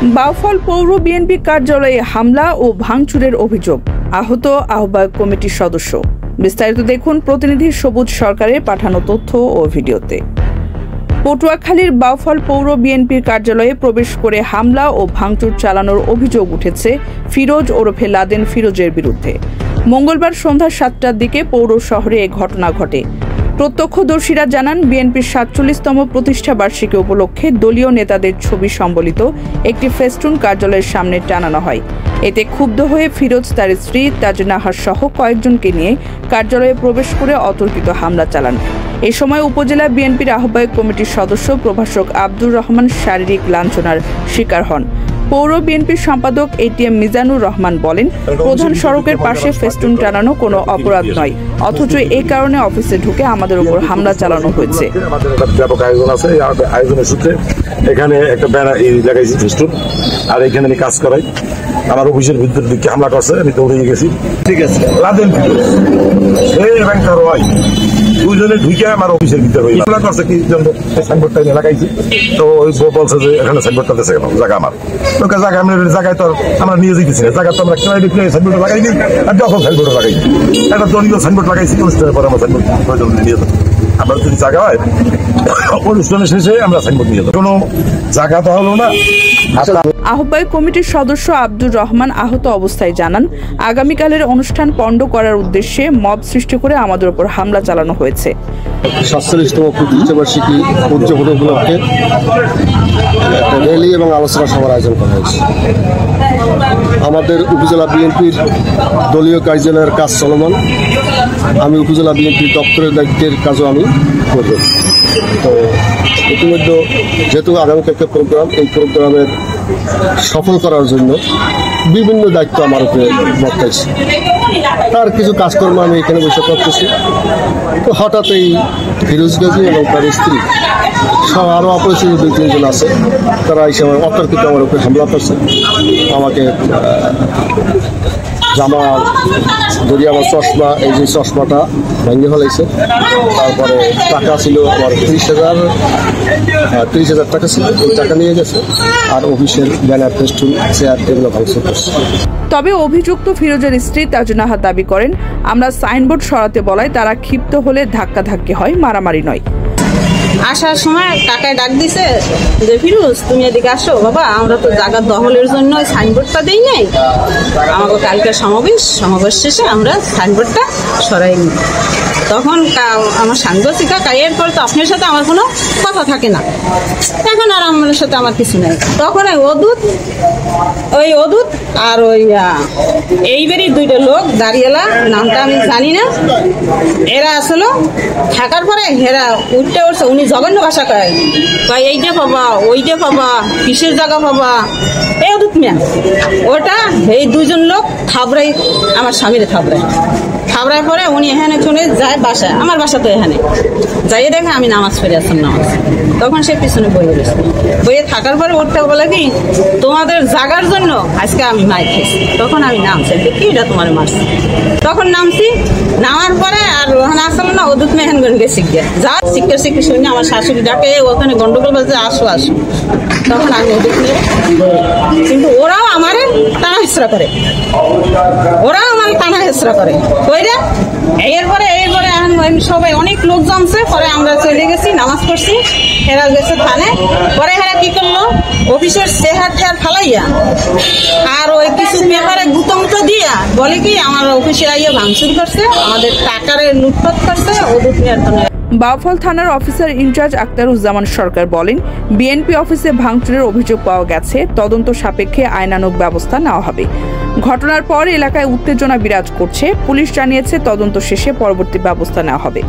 বাউফল পৌর বিএনপি কার্যালয়ে হামলা ও ভাঙচুরের অভিযোগ, আহত আহ্বায়ক কমিটির সদস্য। বিস্তারিত দেখুন প্রতিনিধি সবুজ সরকারের পাঠানো তথ্য ও ভিডিওতে। পটুয়াখালীর বাউফল পৌর বিএনপির কার্যালয়ে প্রবেশ করে হামলা ও ভাঙচুর চালানোর অভিযোগ উঠেছে ফিরোজ ওরফে লাদেন ফিরোজের বিরুদ্ধে। মঙ্গলবার সন্ধ্যা ৭টার দিকে পৌর শহরে এ ঘটনা ঘটে। প্রত্যক্ষদর্শীরা জানান, বিএনপির ৪৭তম প্রতিষ্ঠা বার্ষিকী উপলক্ষে দলীয় নেতাদের ছবি সম্বলিত একটি ফেস্টুন কার্যালয়ের সামনে টানানো হয়। এতে ক্ষুব্ধ হয়ে ফিরোজ তার স্ত্রী তাজনাহার সহ কয়েকজনকে নিয়ে কার্যালয়ে প্রবেশ করে অতর্কিত হামলা চালান। এ সময় উপজেলা বিএনপির আহ্বায়ক কমিটির সদস্য প্রভাষক আব্দুর রহমান শারীরিক লাঞ্ছনার শিকার হন। পৌর বিএনপির সম্পাদক এটিএম মিজানুর রহমান বলেন, প্রধান সড়কের পাশে ফেস্টুন টানানো কোনো অপরাধ নয়, অথচ এই কারণে অফিসে ঢুকে আমাদের উপর হামলা চালানো হয়েছে। ব্যাপক আয়োজন আছে, আয়োজনের সূত্রে এখানে একটা ব্যানার লাগাইছি ফেস্টুন, আর এখানে আমি কাজ করাই। আমার অফিসের ভিতর দিকে হামলা করছে, আমি দৌড়ে গেছি। ঠিক আছে, লাদেন এবং তার হয় দুইজনে ঢুকে আমার অফিসের ভিতরে হামলা করছে। কি জন্য সাইনবোর্ডটা লাগাইছি, তো ওই বলছে যে এখানে সাইনবোর্ডটা দিয়েছে কেন, জায়গা আমার জায়গা, আমরা জায়গায় তো আমরা নিয়ে যেতেছি না, জায়গা তো আমরা সাইনবোর্ড লাগাইনি, আর যখন সাইনবোর্ড লাগাইছি একটা দলীয় সাইনবোর্ড লাগাইছি, অনুষ্ঠানের পরে আমরা সাইনবোর্ড নিয়ে যাবো। আমরা যদি জায়গা হয় অনুষ্ঠানের শেষে আমরা সাইনবোর্ড নিয়ে যাবো, কোনো জায়গা তো হলো না। আহ্বায়ক কমিটির সদস্য আব্দুর রহমান আহত অবস্থায় জানান, আগামীকালের অনুষ্ঠান পণ্ড করার উদ্দেশ্যে মব সৃষ্টি করে আমাদের উপর হামলা চালানো হয়েছে। ৪৭তম প্রতিষ্ঠা বার্ষিকী উদযাপন উপলক্ষে র্যালি এবং আলোচনা সভার আয়োজন করা হয়েছে। আমাদের উপজেলা বিএনপির দলীয় কার্যালয়ের কাজ চলমান। আমি উপজেলা বিএনপির দপ্তরের দায়িত্বের কাজও আমি করব। তো ইতিমধ্যে যেহেতু আগামীকাল একটা প্রোগ্রাম, এই প্রোগ্রামের সফল করার জন্য বিভিন্ন দায়িত্ব আমার উপরে বর্তাইছে। তার কিছু কাজকর্ম আমি এখানে বসে করতেছি। তো হঠাৎ এই ফিরোজ গাজী এবং তার স্ত্রী সব আরও অপরিচিত ২-৩ আছে, তারা এসে আমার অতর্কিত আমার উপরে হামলা করছে। আমাকে জামা যদি আমার চশমা, এই যে চশমাটা ভেঙে ফেলাইছে। তারপরে টাকা ছিল আমার ৩০,০০০ টাকা ছিল, ওই টাকা নিয়ে গেছে। আর অফিসের ব্যানার, ফেস্টুন, চেয়ার এগুলো ভাঙচুর করছে। তবে অভিযুক্ত ফিরোজের স্ত্রী তাজনাহা দাবি করেন, আমরা সাইনবোর্ড সরাতে বলায় তারা ক্ষিপ্ত হলে ধাক্কাধাক্কি হয়, মারামারি নয়। আসার সময় কাকায় ডাক দিছে যে, ফিরোজ তুমি এদিকে আসো বাবা, আমরা তো জায়গা দখলের জন্য সাইনবোর্ডটা দিই নাই, আমাকে কালকে সমাবেশ শেষে আমরা সাইনবোর্ডটা সরাই নি। তখন আমার সাংবাদিক কাকা, এরপর তো আপনার সাথে আমার কোনো কথা থাকে না, এখন আর আমার সাথে আমার কিছু নেই। তখন ওই অদূত আর ওই এইবারই 2টা লোক দাঁড়িয়েলা, নামটা আমি জানি না, এরা আসলো থাকার পরে হেরা উঠতে উঠছে। উনি জঘন্য ভাষা কয়, এইটা পাবা, ওইটা পাবা, কিসের জায়গা পাবা, এই অদূত মিয়া। ওটা এই 2জন লোক থাবড়াই আমার স্বামীরে থাবড়ায় পরে উনি এখানে চলে যায় বাসায়, আমার বাসা তো এখানে যাইয়ে দেখে আমি নামাজ পড়ে আসলাম। তখন সে পিছনে বইয়ে থাকার পরে ওরটা বলে কি, তোমাদের জাগার জন্য আজকে আমি মাইক খেয়েছি। তখন আমি নামছি, কি এটা তোমার মারছি। তখন নামার পরে আর ওখানে আসলো না, অদূত মেহেন গনকে শিখিয়ে যা শিখতে শুনে আমার শাশুড়ি ডাকে, ওখানে গন্ডগোল বলছে, আসো। তখন আমি অদূত মেয়ে, কিন্তু ওরাও আমার টানা হেসরা করে, কইরা এরপরে সবাই অনেক লোক জমছে। পরে আমরা চলে গেছি, নামাজ পড়ছি, হেরা গেছে থানায়। পরে হেরা কি করলো, অফিসের চেহার ফালাইয়া আর ওই কিছু পেপারে গুতো দিয়া বলে কি আমার অফিসে আইয়া ভাঙচুর করছে, আমাদের টাকারে লুটপাট করছে। বাউফল থানার অফিসার ইনচার্জ আক্তারুজ্জামান সরকার বলেন, বিএনপি অফিসে ভাঙচুরের অভিযোগ পাওয়া গেছে, তদন্ত সাপেক্ষে আইনানুগ ব্যবস্থা নেওয়া হবে। ঘটনার পর এলাকায় উত্তেজনা বিরাজ করছে, পুলিশ জানিয়েছে তদন্ত শেষে পরবর্তী ব্যবস্থা নেওয়া হবে।